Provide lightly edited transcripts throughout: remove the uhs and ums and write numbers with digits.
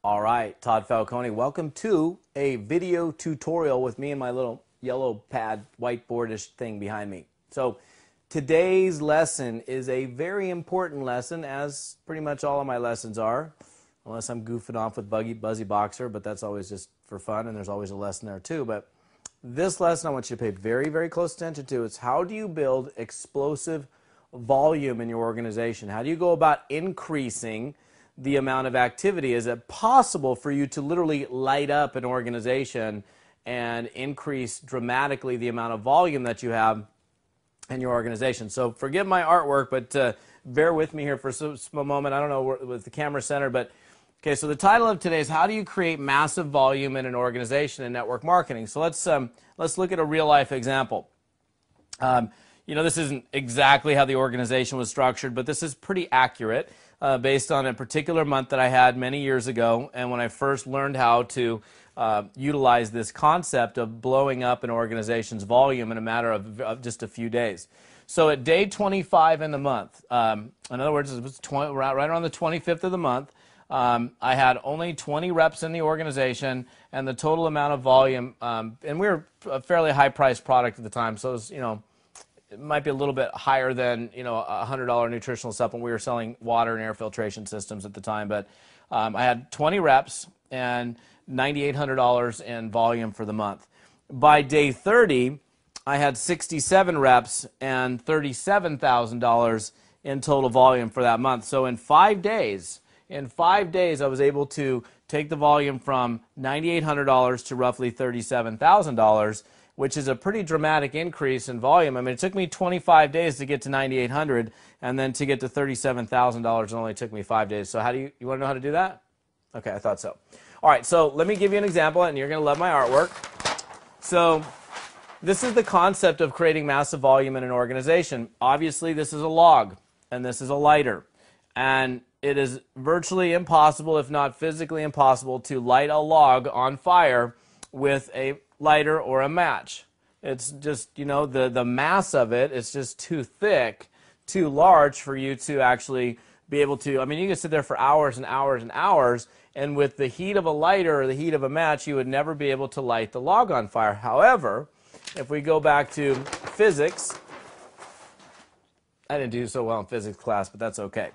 All right, Todd Falcone, welcome to a video tutorial with me and my little yellow pad whiteboardish thing behind me. So today's lesson is a very important lesson, as pretty much all of my lessons are, unless I'm goofing off with Buzzy Boxer, but that's always just for fun, and there's always a lesson there too. But this lesson I want you to pay very, very close attention to. It's how do you build explosive volume in your organization? How do you go about increasing the amount of activity? Is it possible for you to literally light up an organization and increase dramatically the amount of volume that you have in your organization? So forgive my artwork, but bear with me here for a moment. I don't know with the camera center, but okay, so the title of today is how do you create massive volume in an organization in network marketing? So let's look at a real life example. You know, this isn't exactly how the organization was structured, but this is pretty accurate based on a particular month that I had many years ago, and when I first learned how to utilize this concept of blowing up an organization's volume in a matter of just a few days. So at day 25 in the month, in other words, it was right around the 25th of the month, I had only 20 reps in the organization, and the total amount of volume, and we were a fairly high-priced product at the time, so it was, you know, it might be a little bit higher than, you know, a $100 nutritional supplement. We were selling water and air filtration systems at the time, but I had 20 reps and $9,800 in volume for the month. By day 30, I had 67 reps and $37,000 in total volume for that month. So in 5 days, I was able to take the volume from $9,800 to roughly $37,000, which is a pretty dramatic increase in volume. I mean, it took me 25 days to get to $9,800, and then to get to $37,000 it only took me 5 days. So how do you want to know how to do that? Okay, I thought so. All right, so let me give you an example, and you're going to love my artwork. So this is the concept of creating massive volume in an organization. Obviously, this is a log, and this is a lighter. And it is virtually impossible, if not physically impossible, to light a log on fire with a lighter or a match. It's just, you know, the mass of it is just too thick, too large for you to actually be able to, I mean, you can sit there for hours and hours and hours, and with the heat of a lighter or the heat of a match, you would never be able to light the log on fire. However, if we go back to physics, I didn't do so well in physics class, but that's okay.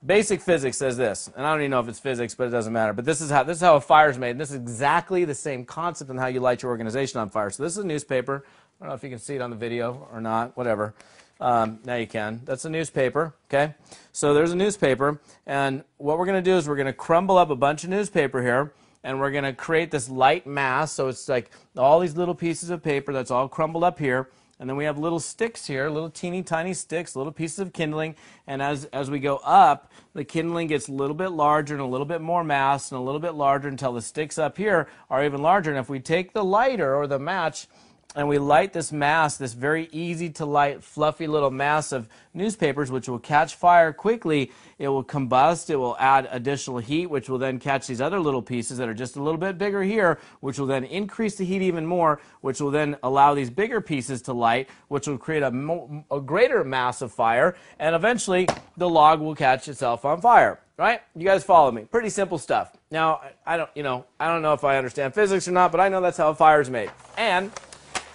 Basic physics says this, and I don't even know if it's physics, but it doesn't matter. But this is how a fire is made. And this is exactly the same concept on how you light your organization on fire. So this is a newspaper. I don't know if you can see it on the video or not, whatever. Now you can. That's a newspaper, okay? So there's a newspaper, and what we're going to do is we're going to crumble up a bunch of newspaper here, and we're going to create this light mass. So it's like all these little pieces of paper that's all crumbled up here. And then we have little sticks here, little teeny tiny sticks, little pieces of kindling. And as we go up, the kindling gets a little bit larger and a little bit more mass and a little bit larger until the sticks up here are even larger. And if we take the lighter or the match and we light this mass, this very easy to light, fluffy little mass of newspapers, which will catch fire quickly, it will combust, it will add additional heat, which will then catch these other little pieces that are just a little bit bigger here, which will then increase the heat even more, which will then allow these bigger pieces to light, which will create a greater mass of fire, and eventually the log will catch itself on fire. Right? You guys follow me. Pretty simple stuff. Now, I don't know if I understand physics or not, but I know that's how a fire is made. And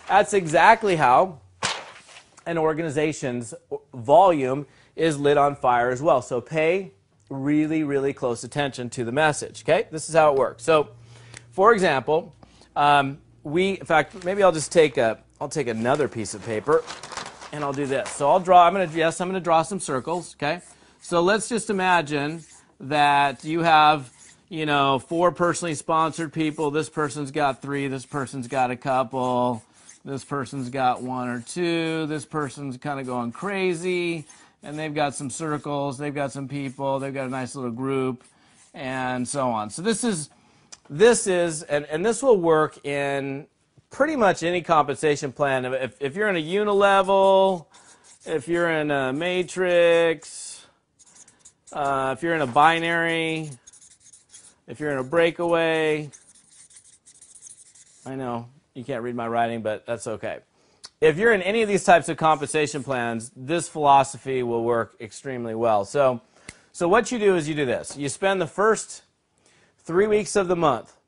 that's exactly how an organization's volume is lit on fire as well. So pay really, really close attention to the message. Okay? This is how it works. So, for example, in fact, maybe I'll just take another piece of paper, and I'll do this. So I'm going to draw some circles. Okay? So let's just imagine that you have, you know, 4 personally sponsored people. This person's got 3. This person's got a couple. This person's got 1 or 2. This person's kind of going crazy. And they've got some circles. They've got some people. They've got a nice little group. And so on. So this is, and this will work in pretty much any compensation plan. If you're in a unilevel, if you're in a matrix, if you're in a binary, if you're in a breakaway, I know you can't read my writing, but that's okay. If you're in any of these types of compensation plans, this philosophy will work extremely well. So what you do is you do this. You spend the first 3 weeks of the month,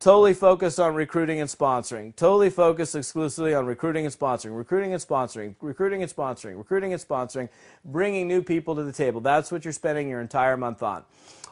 totally focused on recruiting and sponsoring, totally focused exclusively on recruiting and sponsoring, recruiting and sponsoring, recruiting and sponsoring, recruiting and sponsoring, bringing new people to the table. That's what you're spending your entire month on.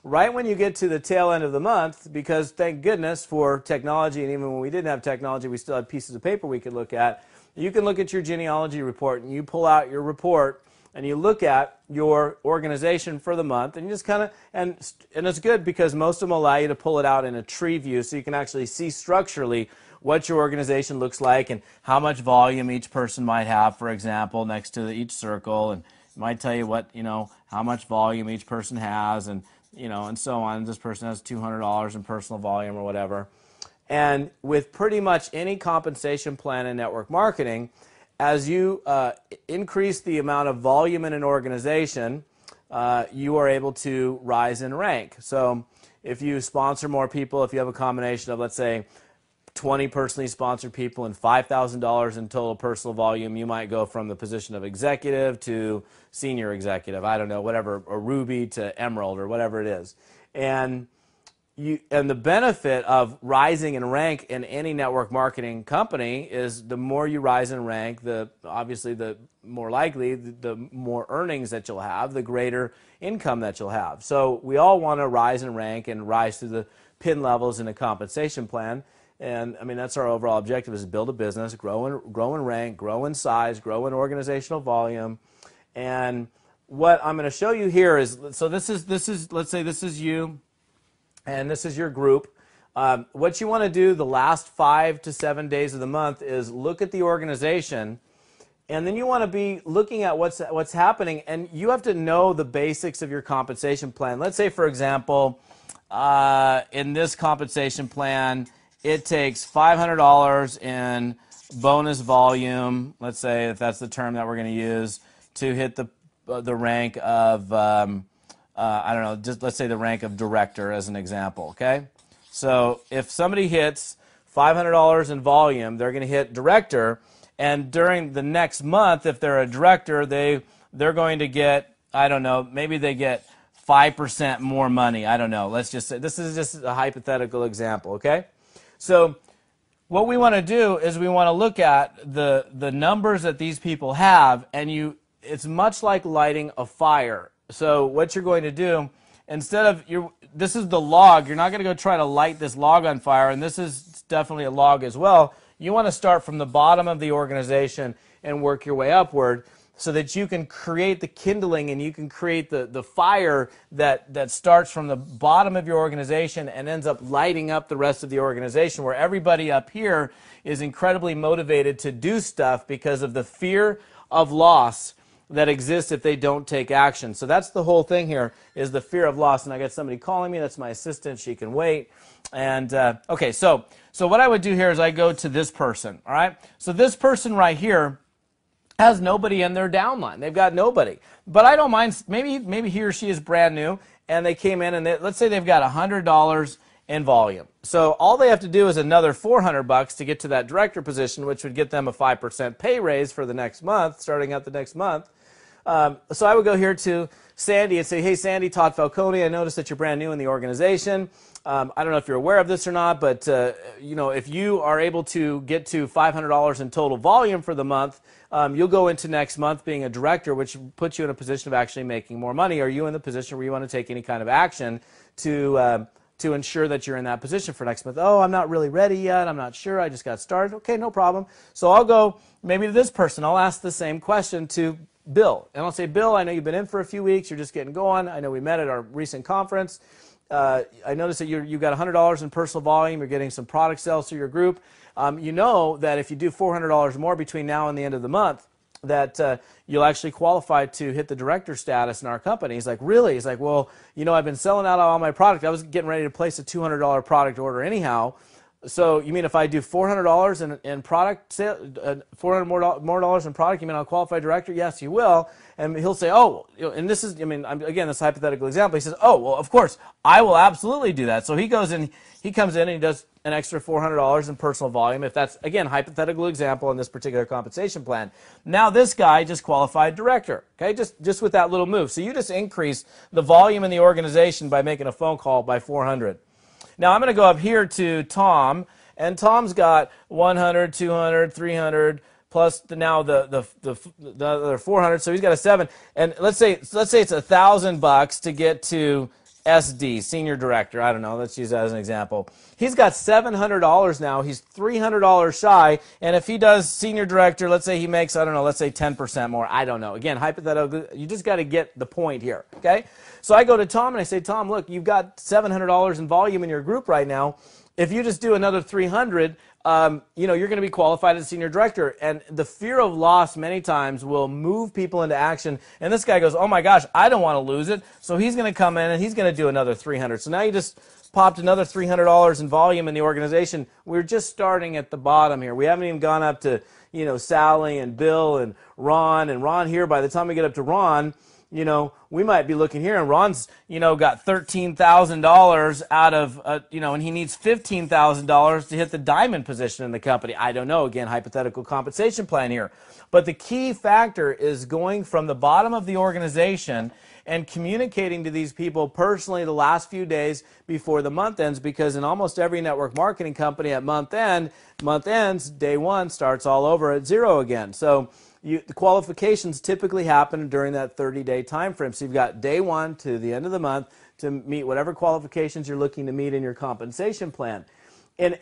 Right when you get to the tail end of the month, because thank goodness for technology, and even when we didn't have technology, we still had pieces of paper we could look at, you can look at your genealogy report, and you pull out your report, and you look at your organization for the month, and you just kind of, and it's good because most of them allow you to pull it out in a tree view so you can actually see structurally what your organization looks like and how much volume each person might have, for example, next to each circle, and it might tell you what, how much volume each person has, and and so on. This person has $200 in personal volume or whatever. And with pretty much any compensation plan in network marketing, as you increase the amount of volume in an organization, you are able to rise in rank. So if you sponsor more people, if you have a combination of, let's say, 20 personally sponsored people and $5,000 in total personal volume, you might go from the position of executive to senior executive, I don't know, whatever, or ruby to emerald or whatever it is. And the benefit of rising in rank in any network marketing company is the more you rise in rank, obviously the more likely, the more earnings that you'll have, the greater income that you'll have. So we all want to rise in rank and rise through the pin levels in a compensation plan. And I mean, that's our overall objective, is to build a business, grow in rank, grow in size, grow in organizational volume. And what I'm going to show you here is, so this is let's say this is you and this is your group. What you want to do the last 5 to 7 days of the month is look at the organization, and then you want to be looking at what's happening, and you have to know the basics of your compensation plan. Let's say, for example, in this compensation plan, it takes $500 in bonus volume, let's say, if that's the term that we're going to use, to hit the rank of, I don't know, just let's say the rank of director as an example, okay? So if somebody hits $500 in volume, they're going to hit director, and during the next month, if they're a director, they're going to get, I don't know, maybe they get 5% more money. I don't know. Let's just say, this is just a hypothetical example, okay? So what we want to do is we want to look at the numbers that these people have, and it's much like lighting a fire. So what you're going to do, instead of this is the log, you're not going to go try to light this log on fire, and this is definitely a log as well. You want to start from the bottom of the organization and work your way upward, so that you can create the kindling and you can create the fire that starts from the bottom of your organization and ends up lighting up the rest of the organization, where everybody up here is incredibly motivated to do stuff because of the fear of loss that exists if they don't take action. So that's the whole thing here, is the fear of loss. And I got somebody calling me. That's my assistant. She can wait. And okay, so what I would do here is I go to this person, all right? So this person right here has nobody in their downline. They've got nobody. But I don't mind, maybe he or she is brand new, and they came in, and let's say they've got $100 in volume. So all they have to do is another $400 to get to that director position, which would get them a 5% pay raise for the next month, starting out the next month. So I would go here to Sandy and say, hey, Sandy, Todd Falcone, I noticed that you're brand new in the organization. I don't know if you're aware of this or not, but if you are able to get to $500 in total volume for the month, you'll go into next month being a director, which puts you in a position of actually making more money. Are you in the position where you want to take any kind of action to ensure that you're in that position for next month? Oh, I'm not really ready yet. I'm not sure. I just got started. Okay, no problem. So I'll go maybe to this person. I'll ask the same question to Bill. And I'll say, Bill, I know you've been in for a few weeks. You're just getting going. I know we met at our recent conference. I noticed that you've got $100 in personal volume. You're getting some product sales through your group. You know that if you do $400 more between now and the end of the month, that you'll actually qualify to hit the director status in our company. He's like, really? He's like, well, I've been selling out all my product. I was getting ready to place a $200 product order anyhow. So you mean if I do $400 in product sale, $400 more dollars in product, you mean I'll qualify director? Yes, you will. And he'll say, oh, and this is, again, this hypothetical example. He says, oh, well, of course, I will absolutely do that. So he goes in, he comes in and he does an extra $400 in personal volume. If that's, again, hypothetical example in this particular compensation plan. Now this guy just qualified director, okay, just with that little move. So you just increase the volume in the organization by making a phone call by 400. Now I'm going to go up here to Tom, and Tom's got 100, 200, 300, plus now the other 400, so he's got a 7. And let's say it's $1,000 to get to SD, senior director. I don't know. Let's use that as an example. He's got $700 now. He's $300 shy, and if he does senior director, let's say he makes, I don't know, let's say 10% more. I don't know. Again, hypothetical. You just got to get the point here. Okay. So I go to Tom and I say, Tom, look, you've got $700 in volume in your group right now. If you just do another 300, you're going to be qualified as senior director. And the fear of loss many times will move people into action. And this guy goes, oh my gosh, I don't want to lose it. So he's going to come in and he's going to do another 300. So now you just popped another $300 in volume in the organization. We're just starting at the bottom here. We haven't even gone up to, Sally and Bill and Ron. And Ron here, by the time we get up to Ron, we might be looking here, and Ron's, got $13,000 out of, and he needs $15,000 to hit the diamond position in the company. I don't know. Again, hypothetical compensation plan here. But the key factor is going from the bottom of the organization and communicating to these people personally the last few days before the month ends, because in almost every network marketing company at month ends, day one starts all over at 0 again. So the qualifications typically happen during that 30-day time frame. So you've got day 1 to the end of the month to meet whatever qualifications you're looking to meet in your compensation plan. And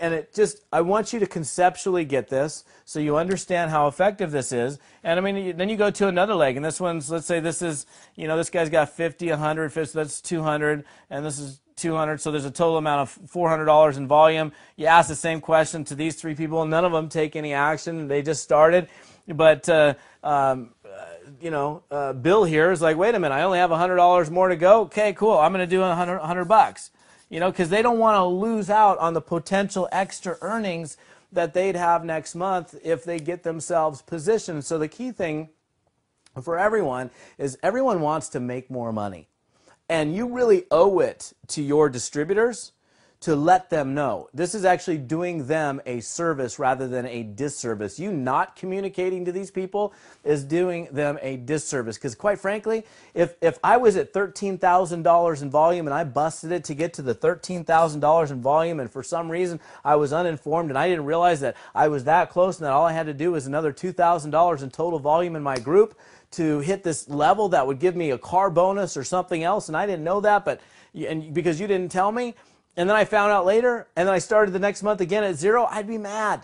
I want you to conceptually get this so you understand how effective this is. And I mean, then you go to another leg, and this one's, let's say this is, this guy's got 50, 100, 50, so that's 200, and this is 200, so there's a total amount of $400 in volume. You ask the same question to these 3 people, and none of them take any action. They just started. But, Bill here is like, wait a minute, I only have $100 more to go. Okay, cool, I'm going to do $100. Because they don't want to lose out on the potential extra earnings that they'd have next month if they get themselves positioned. So the key thing for everyone is everyone wants to make more money. And you really owe it to your distributors to let them know. This is actually doing them a service rather than a disservice. You not communicating to these people is doing them a disservice. Because quite frankly, if I was at $13,000 in volume and I busted it to get to the $13,000 in volume, and for some reason I was uninformed and I didn't realize that I was that close and that all I had to do was another $2,000 in total volume in my group to hit this level that would give me a car bonus or something else, and I didn't know that, and because you didn't tell me, and then I found out later, and then I started the next month again at 0, I'd be mad.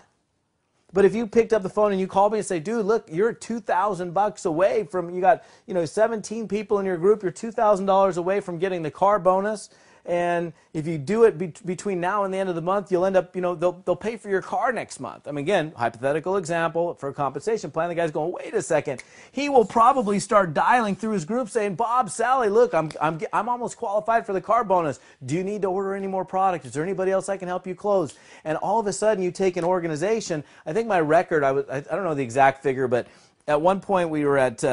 But if you picked up the phone and you called me and say, dude, look, you're $2,000 away from, you got 17 people in your group, you're $2,000 away from getting the car bonus. And if you do it between now and the end of the month, you'll end up, they'll pay for your car next month. I mean, again, hypothetical example for a compensation plan. The guy's going, wait a second. He will probably start dialing through his group saying, Bob, Sally, look, I'm almost qualified for the car bonus. Do you need to order any more product? Is there anybody else I can help you close? And all of a sudden, you take an organization. I think my record, I don't know the exact figure, but at one point we were at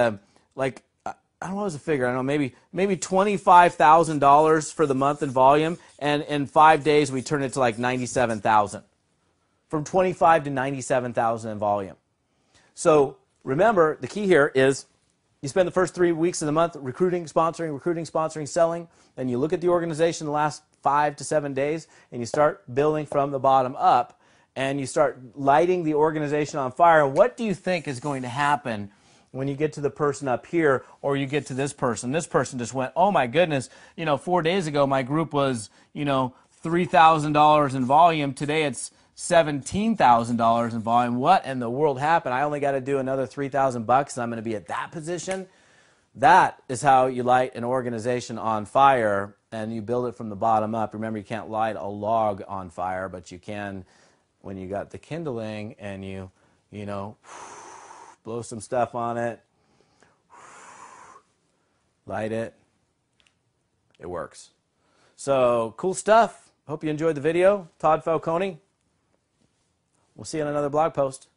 I don't know what was the figure. I don't know, maybe $25,000 for the month in volume, and in 5 days we turned it to like 97,000. From 25 to 97,000 in volume. So remember, the key here is you spend the first 3 weeks of the month recruiting, sponsoring, selling. Then you look at the organization the last 5 to 7 days, and you start building from the bottom up, and you start lighting the organization on fire. And what do you think is going to happen when you get to the person up here, or you get to this person? This person just went, oh my goodness, 4 days ago my group was, $3,000 in volume. Today it's $17,000 in volume. What in the world happened? I only got to do another $3,000 and I'm going to be at that position. That is how you light an organization on fire, and you build it from the bottom up. Remember, you can't light a log on fire, but you can when you got the kindling and you blow some stuff on it, light it, it works. So, cool stuff. Hope you enjoyed the video. Todd Falcone. We'll see you on another blog post.